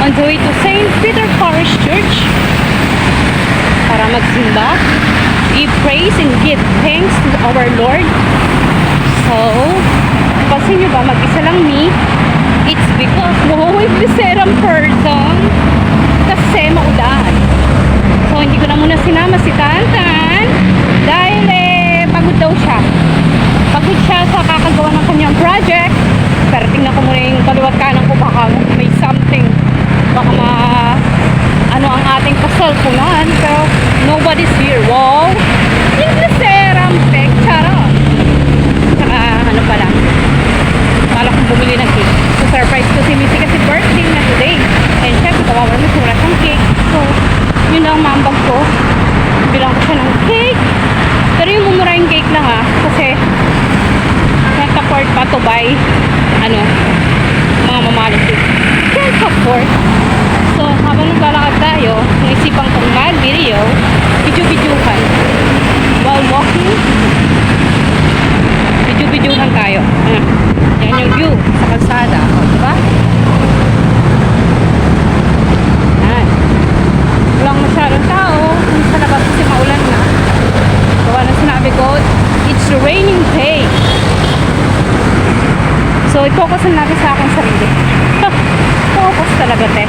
on the way to St. Peter Parish Church para magsimba, give praise and give thanks to our Lord. So, pansin nyo ba, mag-isa lang me? It's because with seram person kasi maulan. So, hindi ko na muna sinama si Tantan dahil pagod daw siya. Pagod siya sa kakagawa ng kanyang project. Pero tingnan ko muna yung kaliwat kanan ko, baka may something, baka ano ang ating kasalpunan. Pero nobody's here. Wow, yung seram pek, charot. Saka ano pala, kala kong bumili ng cake. So surprise ko si Missy kasi birthday na today. And syempre kawawa na sura siyang cake. So yun lang mambag ko, bilang ko siya ng cake. Pero yung mumurahing cake lang kasi can't afford pa to buy mga mamahaling cake. Can't afford. So habang naglalakad tayo, naisipan kong mag-video, video-videohan while walking. Video-videohan tayo. Yan yung view sa kalsada, diba? Yan. Walang masyadong tao. Sa labas kasi maulan na. Gawa na sinabi ko, it's raining day. So, i-focus na natin sa akong sarili. Focus talaga, te.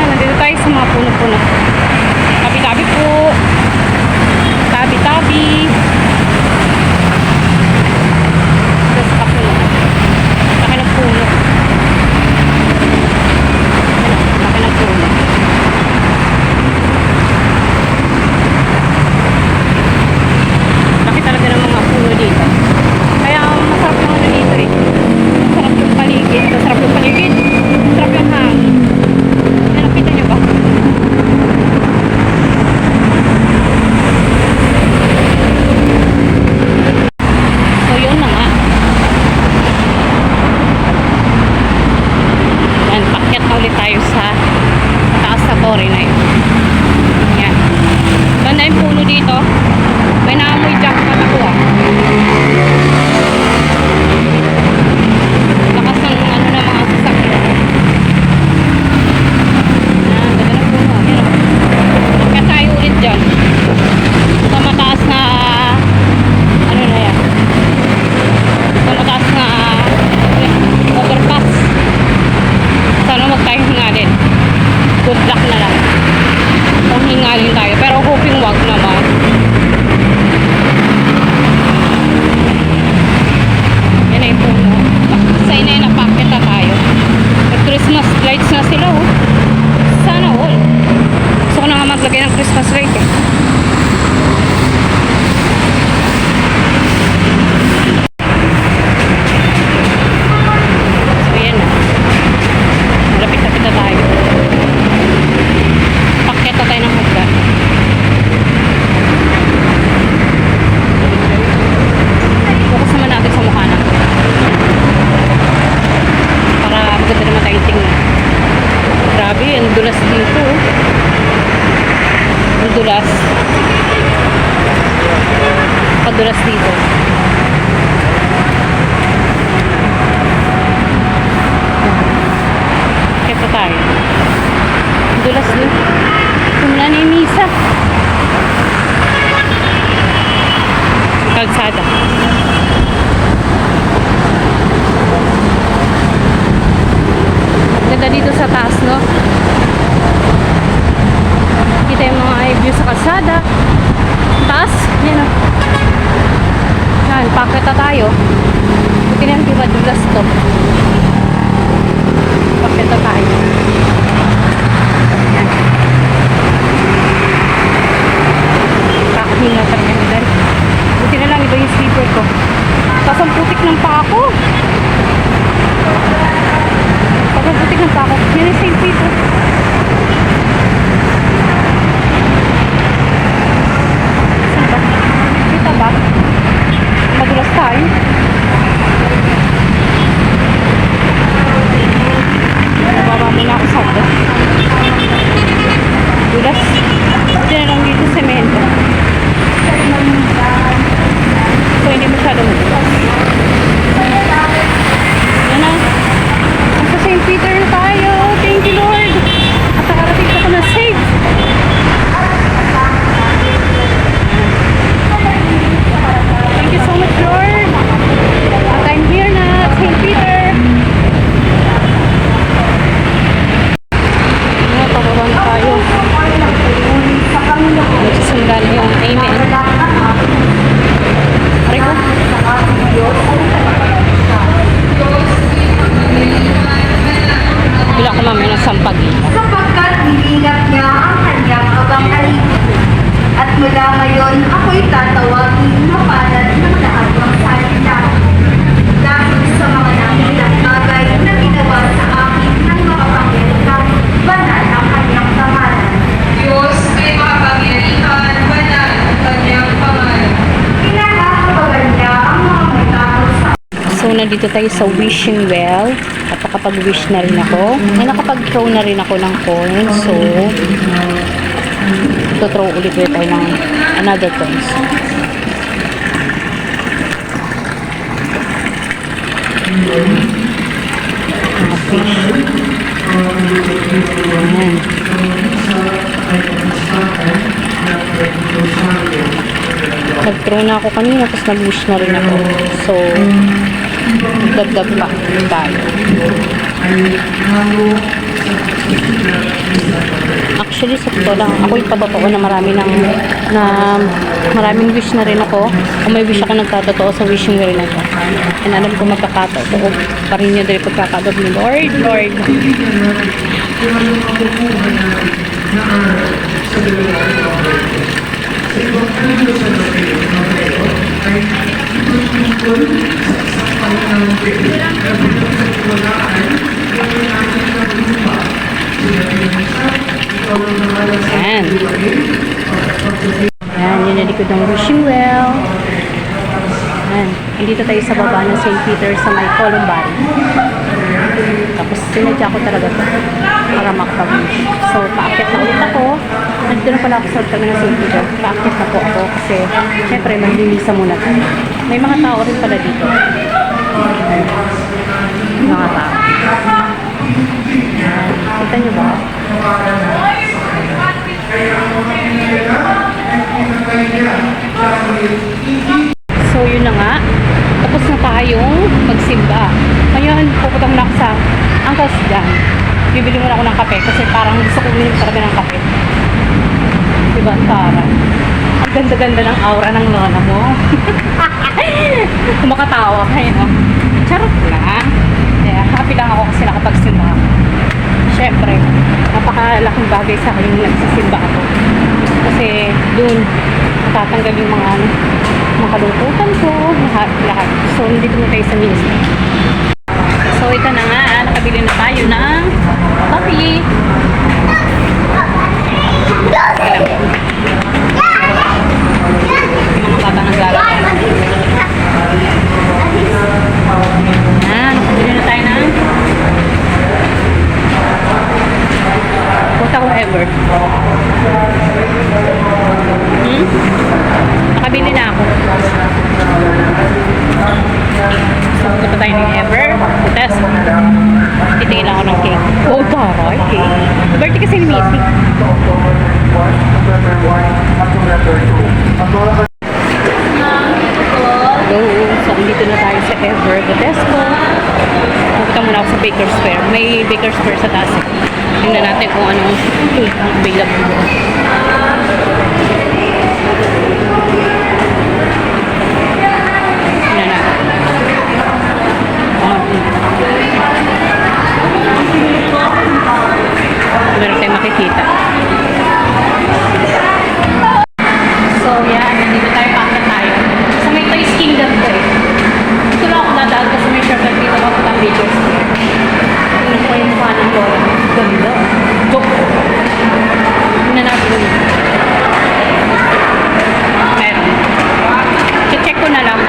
Nandito tayo sa mga puno-puno. Tabi-tabi po. Tabi-tabi. Tapos kapuno. Laki ng puno. Laki ng puno. Laki talaga ng mga puno dito. Kaya masarap yung dito eh. Masarap yung paligid. Masarap yung paligid. Masarap yung hangin. Nakita nyo ba? So yun na nga. Yan, pakyat na ulit tayo sa taas sa tore na yun. Yan. Ganda yung puno dito. May naamoy jackpot ako lakas ng ng mga sasakyan. Ganda ng puno. Yan o. Kaya tayo ulit dyan. Sa mataas na na yan. Sa mataas na overpass. Sana huwag tayong hingalin. Good luck na lang kung hingalin tayo. Pero hoping wag naman. Yan ay puno. Sa ina yan, napakit na tayo. Christmas lights na sila sana all. Gusto ko na nga maglagay ng Christmas light eh. So yan na. Malapit-lapit na tayo. Pakit na tayo ng hagdan. Focus naman natin sa mukha natin. Para maganda naman tayong tingnan. Grabe, ang dulas dito. Ang dulas. Padulas dito. Kaya tayo. Ang dulas dito. Tumula na yung misa. Kalsada. Ganda dito sa taas, no? Kita yung mga view sa kalsada. Taas, yan o. Yan, pakit na tayo. Buti na yung diba-dulas to. Pakit na tayo. Yan. Pakahinga pa rin. Buti na lang, iba yung sleeper ko. Tapos ang putik ng paa ko. Pagkabutik ng pako. Yan yung St. Peter. Saan ba? Kita ba? Madulas tayo. Nababa muna ako sa Sampaguita. sapagkat nilingat niya ang kanyang abang alipin. At mula ngayon, ako'y tatawagin na palad ng lahat ng salita. Dahil sa mga nakilang bagay na ginawa sa akin ng mga pangyarihan, banal ang kanyang pangalan. Diyos ay makapangyarihan, banal ang kanyang pangalan. Kinakabagan niya ang mga may takot sa So, nandito tayo sa wishing well. At nakapag-wish na rin ako. Ay, nakapag-throw na rin ako ng coins. So, throw ulit tayo ng another coins. Mga fish. Ayan. Nag-throw na ako kanina, tapos nag-wish na rin ako. So, dagdag pa tayo. Actually, sa totoo lang, ako'y patotoo na maraming wish na rin ako. Kung may wish ako nagkatotoo sa wishing well na ito. And alam ko magkakatotoo pa rin yun dahil pagkakatotoo ni Lord, Lord. Ayan. Ayan, yun yung likod ng wishing well. Ayan. Dito tayo sa baba ng St. Peter sa may Columbine. Tapos sinadya ko talaga ito para makapag-wish. So, paakyat na ulit ako. Nandito na pala ako sa tabi ng St. Peter. Paakyat na po ako kasi syempre maglilisa muna tayo. May mga tao rin pala dito. Mga tao. Ayan. Kita nyo ba? So, yun na nga. Tapos na tayong magsimba. Ngayon, pupunta muna ako sa Uncle's Jam. Bibili muna ako ng kape kasi parang gusto ko uminom talaga ng kape. Diba, Tara? Ang ganda-ganda ng aura ng lola mo. Kumakatawa kayo, no? Charot lang. Yeah, happy lang ako kasi nakapagsimba ako. Siyempre, napakalaking bagay sa akin yung nagsisimba ako. Kasi doon, tatanggal yung mga kalungkutan ko, lahat. So, nandito na tayo sa ministry. So, ito na nga, nakabili na tayo ng coffee. Yung mga bata naglalaro. Nakabili na tayo ng whatever. Nakabili na ako. So, punta tayo ng Ever. Tapos, titingin ako ng cake. Oh, taray, cake. Birthday kasi ni Missy. Hello. So, dito na tayo sa Ever Botesco. Pupunta muna ako sa Baker's Square. May Baker's Square sa taas. Tingnan natin kung anong cake ang available. Meron tayong makikita. So, yan. Nandito tayo, pakita tayo. Sa may Toys Kingdom to eh. Dito lang ako dadaan kasi may shortcut dito ako ng Baker's Square. Tingnan ko yung mukha ng Lola. Ganda. Joke. Tingnan natin. Meron. Check ko na lang.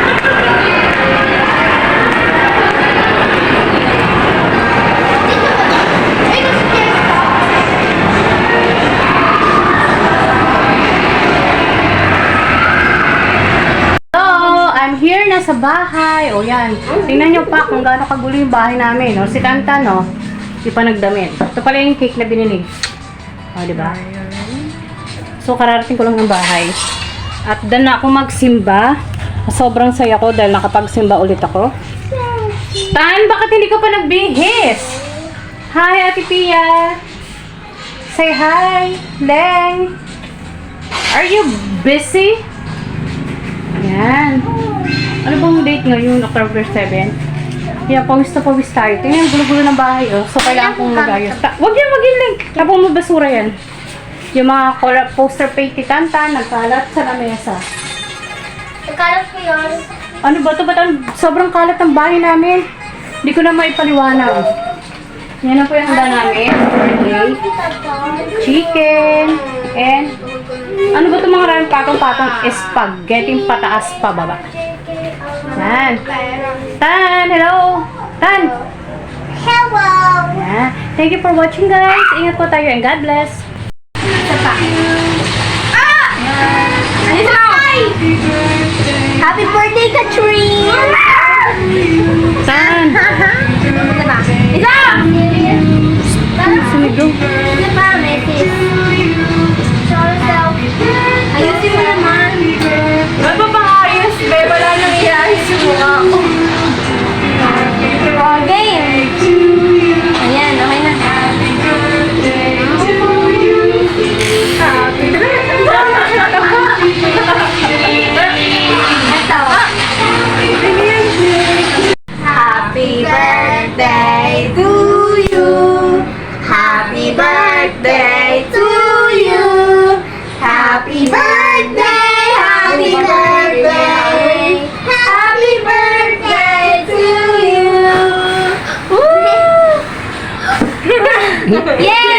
Here na sa bahay. O yan. Tingnan nyo pa kung gaano kagulo yung bahay namin. No? Si Tanta, no? Di pa nagdamit. Ito pala yung cake na binili. O, diba? So, kararating ko lang ng bahay. At dan na ako magsimba. Sobrang saya ko dahil nakapagsimba ulit ako. Tan, bakit hindi ka pa nagbihis? Hi, Ate Pia. Say hi. Leng. Are you busy? Yan. Ano bang date ngayon? October 7? Kaya pawis na pawis tayo. Tingnan, gulo-gulo ng bahay, oh. So, kailangan kong mag-ayos. Wag yan, Link. Tapos mo basura yan. Yung mga poster paint ni Tantan, nagkalat sa lamesa. Nagkalat ko yun. Ano ba ito? Ba't sobrang kalat ng bahay namin? Hindi ko na maipaliwanag. Yan na po yung handa namin. Okay. Chicken. And, ano ba ito mga rin patong-patong? Spaghetti pataas pa baba. Yan. Tan, hello. Tan. Hello! Yan. Thank you for watching, guys. Ingat po tayo and God bless. Isa pa. Happy birthday, Katrine! Tan. Isa pa. Isa! Sumigaw. Isa pa, Metis. Show yourself. Ayusin mo naman. Ano ba bang ayos, be? Wala nang iayos yung mukha ko. Game. Ayan, okay na. Ito. Happy birthday to you. Happy birthday to you. Happy birthday, happy birthday. Happy birthday to you. Woo! Yay!